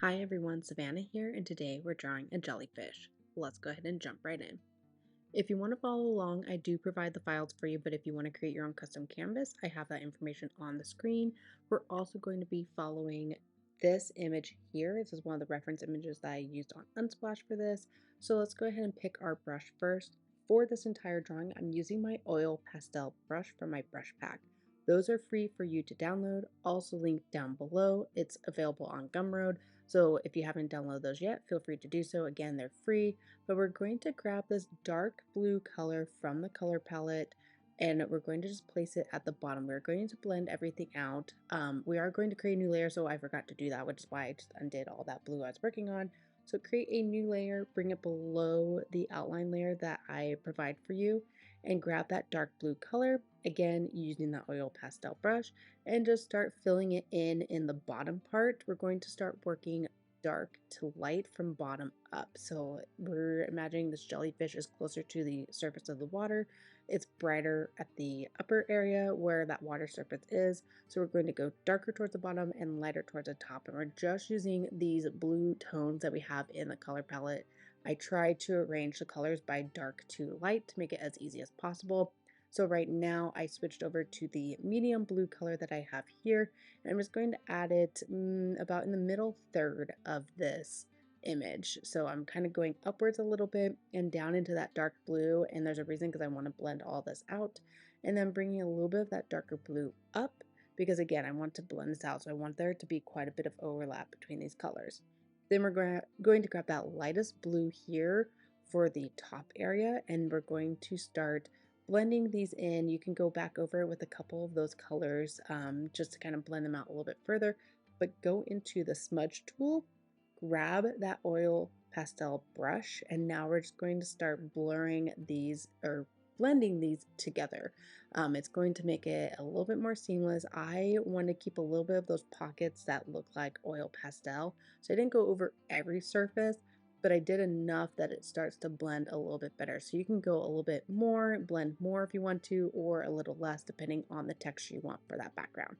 Hi everyone, Savannah here, and today we're drawing a jellyfish. Let's go ahead and jump right in. If you want to follow along, I do provide the files for you, but if you want to create your own custom canvas, I have that information on the screen. We're also going to be following this image here. This is one of the reference images that I used on Unsplash for this. So let's go ahead and pick our brush first. For this entire drawing, I'm using my oil pastel brush from my brush pack. Those are free for you to download, also linked down below. It's available on Gumroad, so if you haven't downloaded those yet, feel free to do so. Again, they're free, but we're going to grab this dark blue color from the color palette and we're going to just place it at the bottom. We're going to blend everything out. We are going to create a new layer, so I forgot to do that, which is why I just undid all that blue I was working on. So create a new layer, bring it below the outline layer that I provide for you, and grab that dark blue color, again using that oil pastel brush, and just start filling it in the bottom part. We're going to start working dark to light from bottom up. So we're imagining this jellyfish is closer to the surface of the water. It's brighter at the upper area where that water surface is. So we're going to go darker towards the bottom and lighter towards the top. And we're just using these blue tones that we have in the color palette. I try to arrange the colors by dark to light to make it as easy as possible. So right now I switched over to the medium blue color that I have here, and I'm just going to add it about in the middle third of this image. So I'm kind of going upwards a little bit and down into that dark blue, and there's a reason because I want to blend all this out, and then bringing a little bit of that darker blue up because again I want to blend this out, so I want there to be quite a bit of overlap between these colors. Then we're going to grab that lightest blue here for the top area, and we're going to start blending these in. You can go back over it with a couple of those colors just to kind of blend them out a little bit further, but go into the smudge tool, grab that oil pastel brush, and now we're just going to start blurring these or blending these together. It's going to make it a little bit more seamless. I want to keep a little bit of those pockets that look like oil pastel, so I didn't go over every surface, but I did enough that it starts to blend a little bit better. So you can go a little bit more, blend more if you want to, or a little less depending on the texture you want for that background.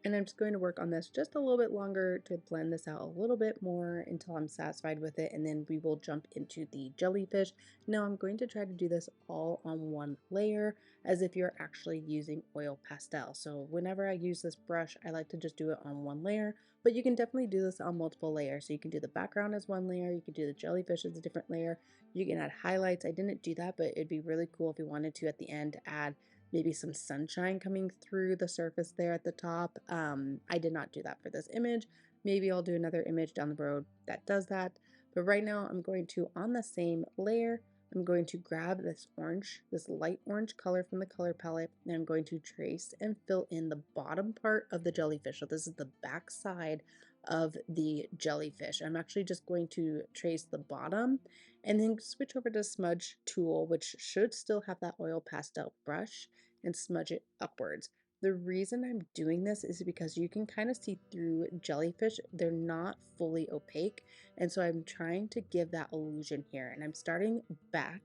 And I'm just going to work on this just a little bit longer to blend this out a little bit more until I'm satisfied with it, and then we will jump into the jellyfish. Now I'm going to try to do this all on one layer as if you're actually using oil pastel. So whenever I use this brush, I like to just do it on one layer, but you can definitely do this on multiple layers. So you can do the background as one layer, you can do the jellyfish as a different layer, you can add highlights. I didn't do that, but it'd be really cool if you wanted to at the end add maybe some sunshine coming through the surface there at the top. I did not do that for this image. Maybe I'll do another image down the road that does that. But right now I'm going to, on the same layer, I'm going to grab this orange, this light orange color from the color palette, and I'm going to trace and fill in the bottom part of the jellyfish. So this is the back side of the jellyfish. I'm actually just going to trace the bottom and then switch over to smudge tool, which should still have that oil pastel brush, and smudge it upwards. The reason I'm doing this is because you can kind of see through jellyfish. They're not fully opaque, and so I'm trying to give that illusion here, and I'm starting back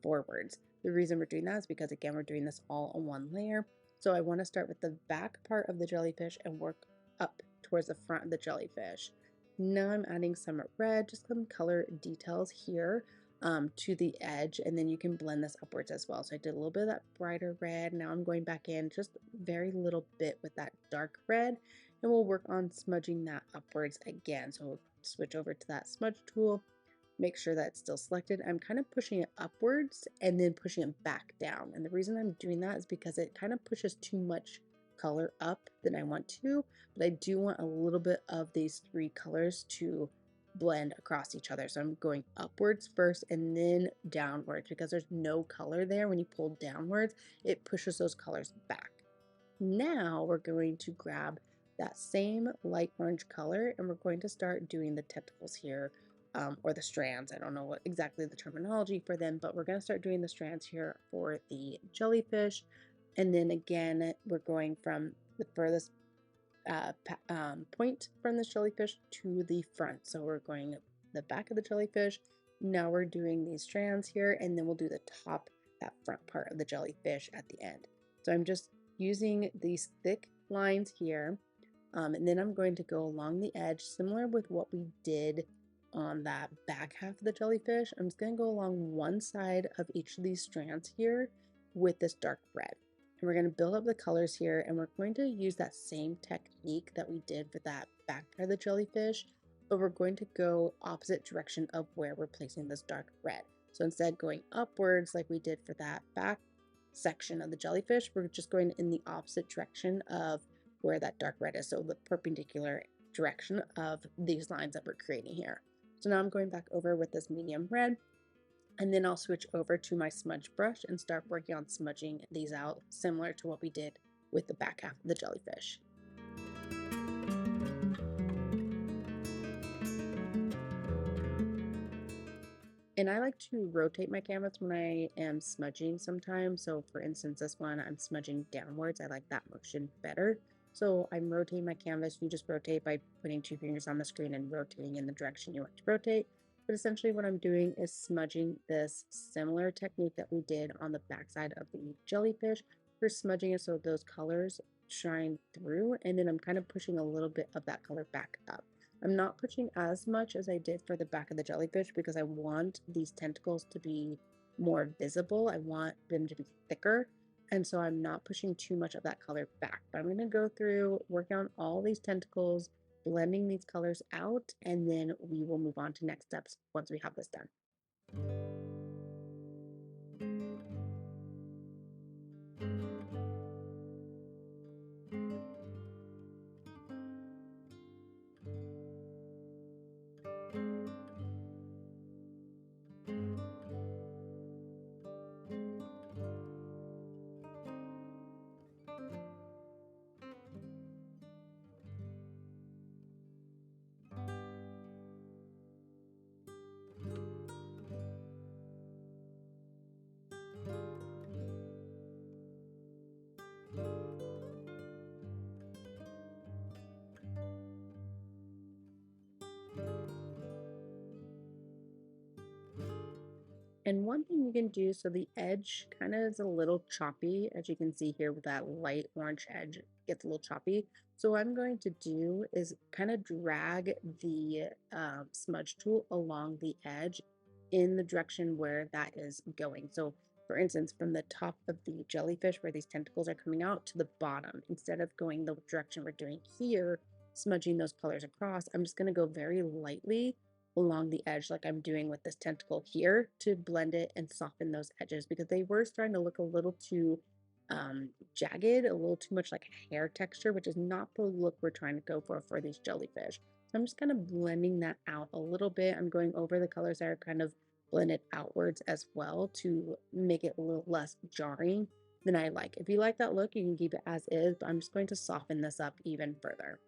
forwards. The reason we're doing that is because again we're doing this all on one layer. So I want to start with the back part of the jellyfish and work up towards the front of the jellyfish. Now I'm adding some red, just some color details here to the edge, and then you can blend this upwards as well. So I did a little bit of that brighter red. Now I'm going back in just very little bit with that dark red, and we'll work on smudging that upwards again. So we'll switch over to that smudge tool, make sure that it's still selected. I'm kind of pushing it upwards and then pushing it back down. And the reason I'm doing that is because it kind of pushes too much color up than I want to, but I do want a little bit of these three colors to blend across each other. So I'm going upwards first and then downwards because there's no color there. When you pull downwards, it pushes those colors back. Now we're going to grab that same light orange color and we're going to start doing the tentacles here, or the strands. I don't know what exactly the terminology for them, but we're going to start doing the strands here for the jellyfish. And then again, we're going from the furthest point from the jellyfish to the front. So we're going the back of the jellyfish. Now we're doing these strands here, and then we'll do the top, that front part of the jellyfish at the end. So I'm just using these thick lines here. And then I'm going to go along the edge, similar with what we did on that back half of the jellyfish. I'm just going to go along one side of each of these strands here with this dark red. And we're going to build up the colors here, and we're going to use that same technique that we did for that back part of the jellyfish, but we're going to go opposite direction of where we're placing this dark red. So instead going upwards like we did for that back section of the jellyfish, we're just going in the opposite direction of where that dark red is, so the perpendicular direction of these lines that we're creating here. So now I'm going back over with this medium red, and then I'll switch over to my smudge brush and start working on smudging these out, similar to what we did with the back half of the jellyfish. And I like to rotate my canvas when I am smudging sometimes. So for instance, this one, I'm smudging downwards. I like that motion better. So I'm rotating my canvas. You just rotate by putting 2 fingers on the screen and rotating in the direction you want to rotate. But essentially what I'm doing is smudging this similar technique that we did on the backside of the jellyfish. We're smudging it so those colors shine through, and then I'm kind of pushing a little bit of that color back up. I'm not pushing as much as I did for the back of the jellyfish because I want these tentacles to be more visible. I want them to be thicker. And so I'm not pushing too much of that color back. But I'm going to go through, work on all these tentacles, blending these colors out, and then we will move on to next steps once we have this done. And one thing you can do, so the edge kind of is a little choppy, as you can see here with that light orange edge, gets a little choppy. So what I'm going to do is kind of drag the smudge tool along the edge in the direction where that is going. So for instance, from the top of the jellyfish where these tentacles are coming out to the bottom, instead of going the direction we're doing here, smudging those colors across, I'm just going to go very lightly along the edge like I'm doing with this tentacle here to blend it and soften those edges because they were starting to look a little too jagged, a little too much like hair texture, which is not the look we're trying to go for these jellyfish. So I'm just kind of blending that out a little bit. I'm going over the colors that are kind of blended outwards as well to make it a little less jarring than I like. If you like that look, you can keep it as is, but I'm just going to soften this up even further.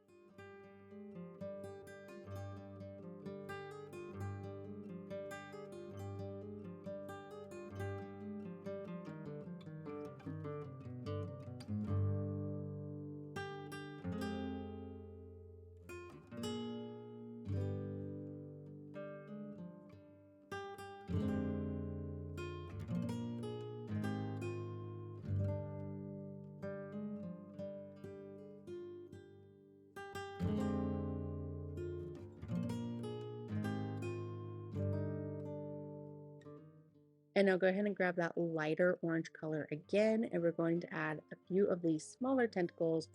And now go ahead and grab that lighter orange color again, and we're going to add a few of these smaller tentacles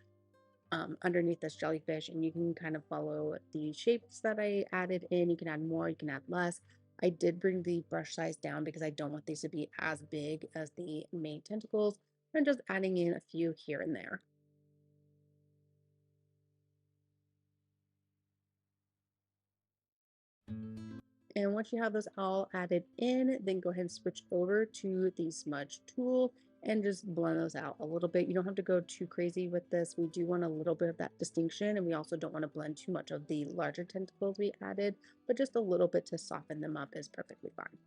underneath this jellyfish, and you can kind of follow the shapes that I added in. You can add more, you can add less. I did bring the brush size down because I don't want these to be as big as the main tentacles. I'm just adding in a few here and there. And once you have those all added in, then go ahead and switch over to the smudge tool and just blend those out a little bit. You don't have to go too crazy with this. We do want a little bit of that distinction, and we also don't want to blend too much of the larger tentacles we added, but just a little bit to soften them up is perfectly fine.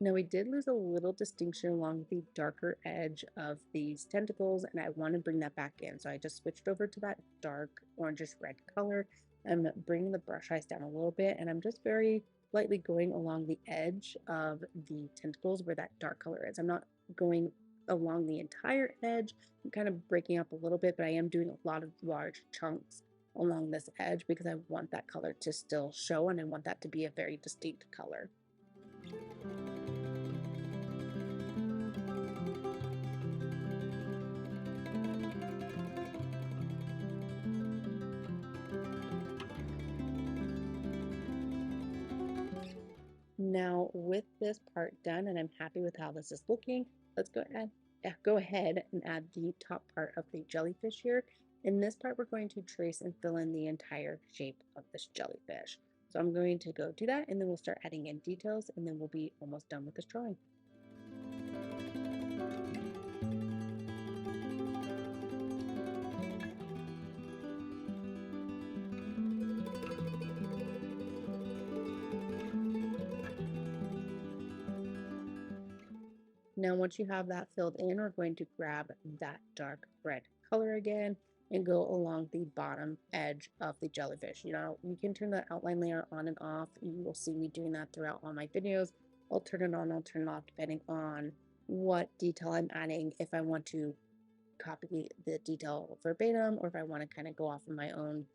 Now we did lose a little distinction along the darker edge of these tentacles, and I want to bring that back in. So I just switched over to that dark orangish red color. I'm bringing the brush size down a little bit, and I'm just very lightly going along the edge of the tentacles where that dark color is. I'm not going along the entire edge. I'm kind of breaking up a little bit, but I am doing a lot of large chunks along this edge because I want that color to still show and I want that to be a very distinct color. Now with this part done and I'm happy with how this is looking, let's go ahead and add the top part of the jellyfish here. In this part, we're going to trace and fill in the entire shape of this jellyfish. So I'm going to go do that and then we'll start adding in details and then we'll be almost done with this drawing. Now, once you have that filled in, we're going to grab that dark red color again and go along the bottom edge of the jellyfish. You know, you can turn the outline layer on and off. You will see me doing that throughout all my videos. I'll turn it on, I'll turn it off depending on what detail I'm adding. If I want to copy the detail verbatim or if I want to kind of go off of my own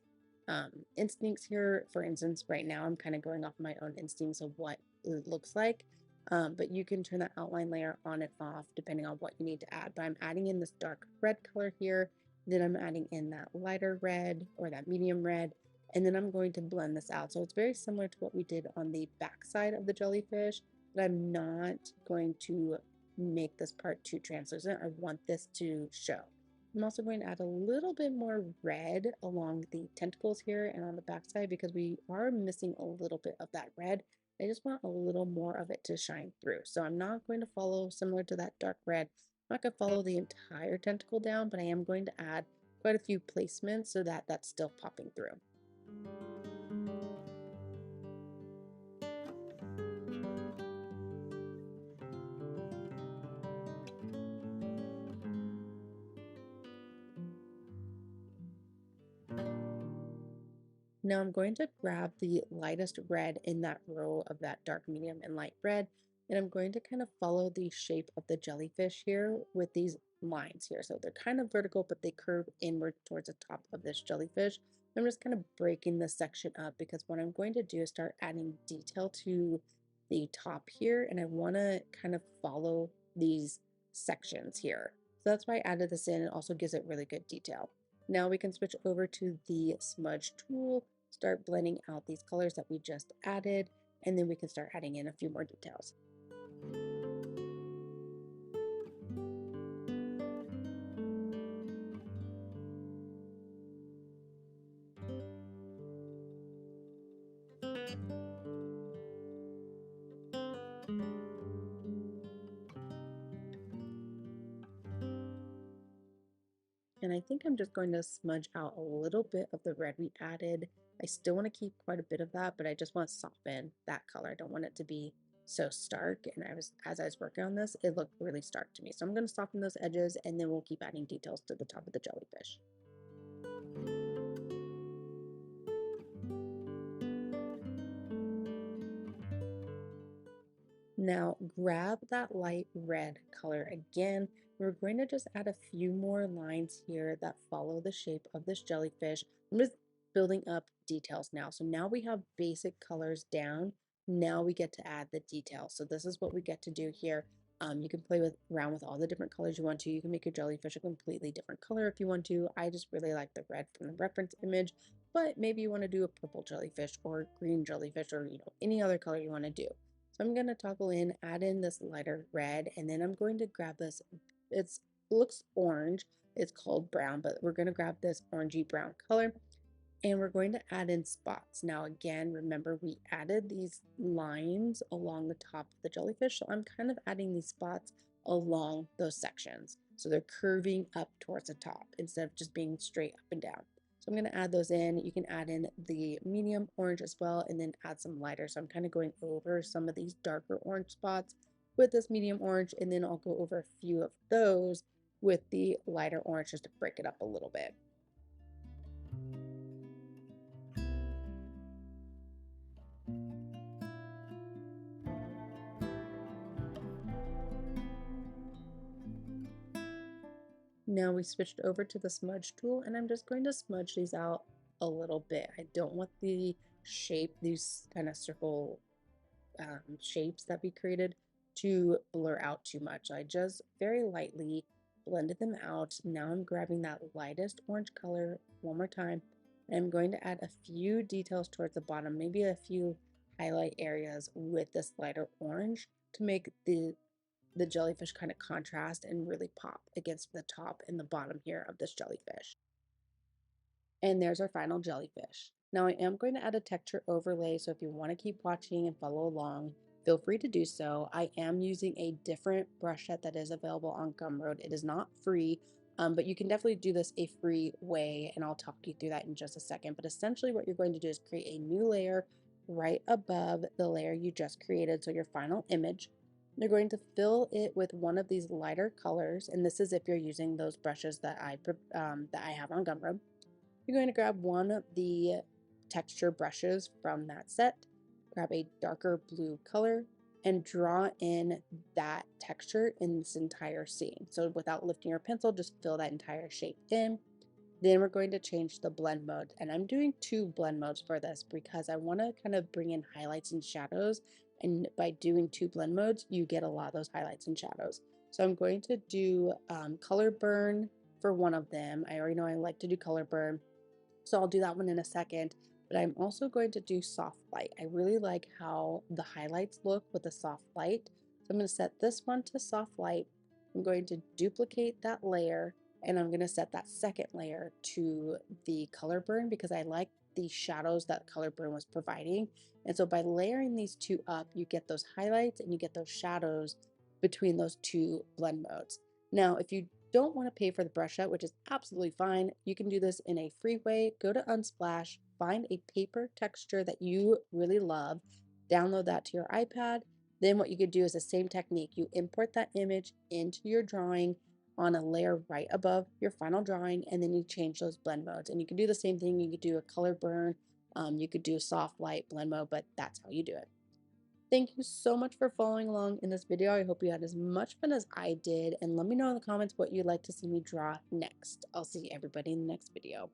instincts here. For instance, right now I'm kind of going off my own instincts of what it looks like. But you can turn that outline layer on and off depending on what you need to add. But I'm adding in this dark red color here. Then I'm adding in that lighter red or that medium red. And then I'm going to blend this out. So it's very similar to what we did on the back side of the jellyfish, but I'm not going to make this part too translucent. I want this to show. I'm also going to add a little bit more red along the tentacles here and on the backside because we are missing a little bit of that red. I just want a little more of it to shine through. So I'm not going to follow similar to that dark red. I'm not going to follow the entire tentacle down, but I am going to add quite a few placements so that that's still popping through. Now I'm going to grab the lightest red in that row of that dark, medium, and light red, and I'm going to kind of follow the shape of the jellyfish here with these lines here. So they're kind of vertical, but they curve inward towards the top of this jellyfish. I'm just kind of breaking this section up because what I'm going to do is start adding detail to the top here, and I want to kind of follow these sections here. So that's why I added this in. It also gives it really good detail. Now we can switch over to the smudge tool, start blending out these colors that we just added, and then we can start adding in a few more details. And I think I'm just going to smudge out a little bit of the red we added. I still want to keep quite a bit of that, but I just want to soften that color. I don't want it to be so stark. And as I was working on this, it looked really stark to me. So I'm going to soften those edges and then we'll keep adding details to the top of the jellyfish. Now grab that light red color again. We're going to just add a few more lines here that follow the shape of this jellyfish. I'm just building up details now. So now we have basic colors down. Now we get to add the details. So this is what we get to do here. You can play around with all the different colors you want to. You can make your jellyfish a completely different color if you want to. I just really like the red from the reference image, but maybe you want to do a purple jellyfish or green jellyfish or any other color you want to do. So I'm going to toggle in, add in this lighter red, and then I'm going to grab this. It looks orange. It's called brown, but we're going to grab this orangey brown color and we're going to add in spots. Now again, remember we added these lines along the top of the jellyfish, so I'm kind of adding these spots along those sections. So they're curving up towards the top instead of just being straight up and down. So I'm going to add those in. You can add in the medium orange as well and then add some lighter. So I'm kind of going over some of these darker orange spots with this medium orange, and then I'll go over a few of those with the lighter orange just to break it up a little bit. Now we switched over to the smudge tool, and I'm just going to smudge these out a little bit. I don't want the shape, these kind of circle shapes that we created, to blur out too much. I just very lightly blended them out. Now I'm grabbing that lightest orange color one more time, and I'm going to add a few details towards the bottom, maybe a few highlight areas with this lighter orange to make the jellyfish kind of contrast and really pop against the top and the bottom here of this jellyfish. And there's our final jellyfish. Now I am going to add a texture overlay, so if you want to keep watching and follow along, feel free to do so. I am using a different brush set that is available on Gumroad. It is not free, but you can definitely do this a free way, and I'll talk you through that in just a second. But essentially what you're going to do is create a new layer right above the layer you just created, so your final image. You're going to fill it with one of these lighter colors, and this is if you're using those brushes that I have on Gumroad. You're going to grab one of the texture brushes from that set, grab a darker blue color, and draw in that texture in this entire scene. So without lifting your pencil, just fill that entire shape in. Then we're going to change the blend mode, and I'm doing 2 blend modes for this because I want to kind of bring in highlights and shadows, and by doing 2 blend modes you get a lot of those highlights and shadows. So I'm going to do color burn for one of them. I already know I like to do color burn, so I'll do that one in a second, but I'm also going to do soft light. I really like how the highlights look with the soft light. So I'm going to set this one to soft light. I'm going to duplicate that layer, and I'm going to set that second layer to the color burn because I like the shadows that color burn was providing. And so by layering these two up, you get those highlights and you get those shadows between those 2 blend modes. Now, if you don't want to pay for the brush set, which is absolutely fine, you can do this in a free way. Go to Unsplash, find a paper texture that you really love, download that to your iPad. Then what you could do is the same technique. You import that image into your drawing on a layer right above your final drawing, and then you change those blend modes. And you can do the same thing. You could do a color burn, you could do a soft light blend mode, but that's how you do it. Thank you so much for following along in this video. I hope you had as much fun as I did, and let me know in the comments what you'd like to see me draw next. I'll see everybody in the next video.